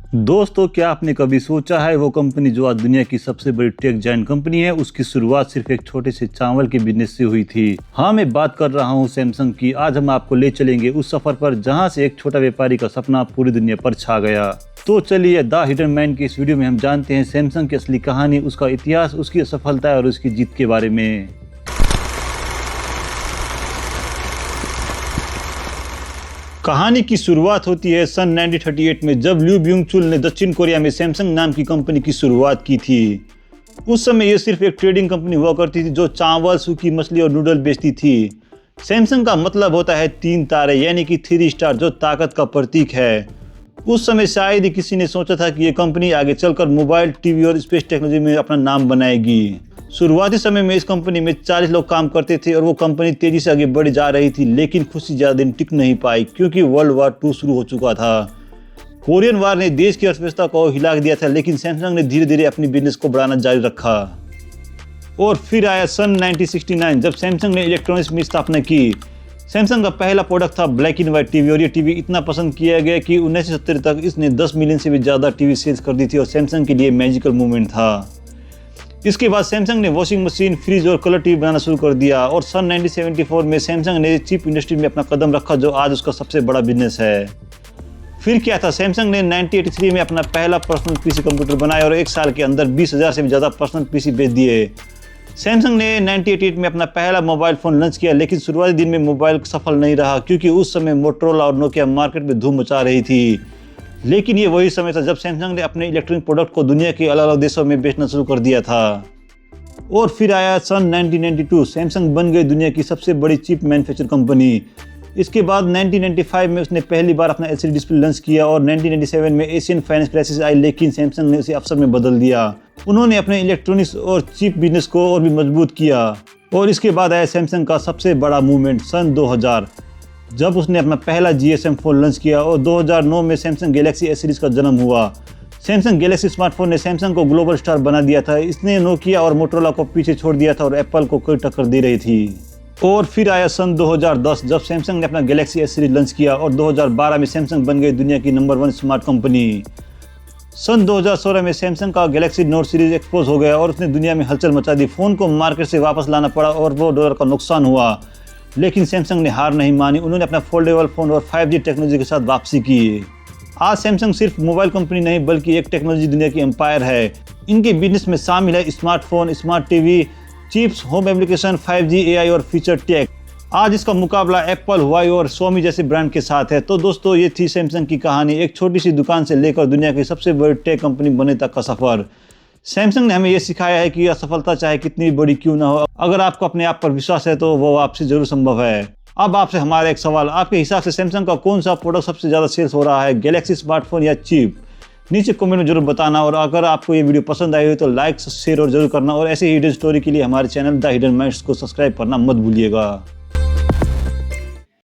दोस्तों, क्या आपने कभी सोचा है वो कंपनी जो आज दुनिया की सबसे बड़ी टेक जायंट कंपनी है, उसकी शुरुआत सिर्फ एक छोटे से चावल के बिजनेस से हुई थी। हाँ, मैं बात कर रहा हूँ सैमसंग की। आज हम आपको ले चलेंगे उस सफर पर जहाँ से एक छोटा व्यापारी का सपना पूरी दुनिया पर छा गया। तो चलिए द हिडन मैन की इस वीडियो में हम जानते हैं सैमसंग की असली कहानी, उसका इतिहास, उसकी सफलता और उसकी जीत के बारे में। कहानी की शुरुआत होती है सन 1938 में, जब ल्यू ब्यूंग चुल ने दक्षिण कोरिया में सैमसंग नाम की कंपनी की शुरुआत की थी। उस समय ये सिर्फ एक ट्रेडिंग कंपनी हुआ करती थी जो चावल, सूखी मछली और नूडल बेचती थी। सैमसंग का मतलब होता है 3 तारे, यानी कि 3 स्टार, जो ताकत का प्रतीक है। उस समय शायद ही किसी ने सोचा था कि ये कंपनी आगे चलकर मोबाइल, टीवी और स्पेस टेक्नोलॉजी में अपना नाम बनाएगी। शुरुआती समय में इस कंपनी में 40 लोग काम करते थे और वो कंपनी तेजी से आगे बढ़ जा रही थी, लेकिन खुशी ज़्यादा दिन टिक नहीं पाई क्योंकि वर्ल्ड वार 2 शुरू हो चुका था। कोरियन वार ने देश की अर्थव्यवस्था को हिला दिया था, लेकिन सैमसंग ने धीरे धीरे अपनी बिजनेस को बढ़ाना जारी रखा। और फिर आया सन 1969, जब सैमसंग ने इलेक्ट्रॉनिक्स में स्थापना की। सैमसंग का पहला प्रोडक्ट था ब्लैक एंड व्हाइट टीवी, और ये टीवी इतना पसंद किया गया कि 1970 तक इसने 10 मिलियन से भी ज़्यादा टीवी सेल्स कर दी थी और सैमसंग के लिए मैजिकल मूवमेंट था। इसके बाद सैमसंग ने वॉशिंग मशीन, फ्रिज और कलर टीवी बनाना शुरू कर दिया, और सन 1974 में सैमसंग ने चिप इंडस्ट्री में अपना कदम रखा, जो आज उसका सबसे बड़ा बिजनेस है। फिर क्या था, सैमसंग ने 1983 में अपना पहला पर्सनल पीसी कंप्यूटर बनाया और 1 साल के अंदर 20,000 से भी ज़्यादा पर्सनल पीसी बेच दिए। सैमसंग ने 1988 में अपना पहला मोबाइल फ़ोन लॉन्च किया, लेकिन शुरुआती दिन में मोबाइल सफल नहीं रहा क्योंकि उस समय मोटोरोला और नोकिया मार्केट में धूम मचा रही थी। लेकिन ये वही समय था जब सैमसंग ने अपने इलेक्ट्रॉनिक प्रोडक्ट को दुनिया के अलग अलग देशों में बेचना शुरू कर दिया था। और फिर आया सन 1992, सैमसंग बन गई दुनिया की सबसे बड़ी चिप मैन्युफैक्चर कंपनी। इसके बाद 1995 में उसने पहली बार अपना एलसीडी डिस्प्ले लॉन्च किया और 1997 में एशियन फाइनेंस क्राइसिस आई, लेकिन सैमसंग ने उसे अवसर में बदल दिया। उन्होंने अपने इलेक्ट्रॉनिक्स और चिप बिजनेस को और भी मजबूत किया। और इसके बाद आया सैमसंग का सबसे बड़ा मूवमेंट सन 2000, जब उसने अपना पहला GSM फ़ोन लॉन्च किया, और 2009 में सैमसंग गैलेक्सी एस सीरीज़ का जन्म हुआ। सैमसंग गैलेक्सी स्मार्टफोन ने सैमसंग को ग्लोबल स्टार बना दिया था। इसने नोकिया और मोटोरोला को पीछे छोड़ दिया था और एप्पल को कोई टक्कर दे रही थी। और फिर आया सन 2010, जब सैमसंग ने अपना गैलेक्सी एस सीरीज लॉन्च किया, और 2012 में सैमसंग बन गई दुनिया की नंबर 1 स्मार्ट कंपनी। सन 2016 में सैमसंग का गैलेक्सी नोट सीरीज एक्सपोज हो गया और उसने दुनिया में हलचल मचा दी। फ़ोन को मार्केट से वापस लाना पड़ा और $2 का नुकसान हुआ, लेकिन सैमसंग ने हार नहीं मानी। उन्होंने अपना फोल्डेबल फ़ोन और 5G टेक्नोलॉजी के साथ वापसी की। आज सैमसंग सिर्फ मोबाइल कंपनी नहीं बल्कि एक टेक्नोलॉजी दुनिया की एम्पायर है। इनके बिजनेस में शामिल है smartphone, smart TV, chips, home application, 5G, AI और फीचर टेक। आज इसका मुकाबला एप्पल, हुआई और Xiaomi जैसे ब्रांड के साथ है। तो दोस्तों, ये थी सैमसंग की कहानी, एक छोटी सी दुकान से लेकर दुनिया की सबसे बड़ी टेक कंपनी बनने तक का सफर। सैमसंग ने हमें ये सिखाया है कि असफलता चाहे कितनी बड़ी क्यों ना हो, अगर आपको अपने आप पर विश्वास है तो वो आपसे जरूर संभव है। अब आपसे हमारा एक सवाल, आपके हिसाब से सैमसंग का कौन सा प्रोडक्ट सबसे ज़्यादा सेल्स हो रहा है, गैलेक्सी स्मार्टफोन या चिप? नीचे कमेंट में जरूर बताना। और अगर आपको ये वीडियो पसंद आई हो तो लाइक, शेयर और जरूर करना। और ऐसे ही हिडन स्टोरी के लिए हमारे चैनल द हिडन माइंड्स को सब्सक्राइब करना मत भूलिएगा।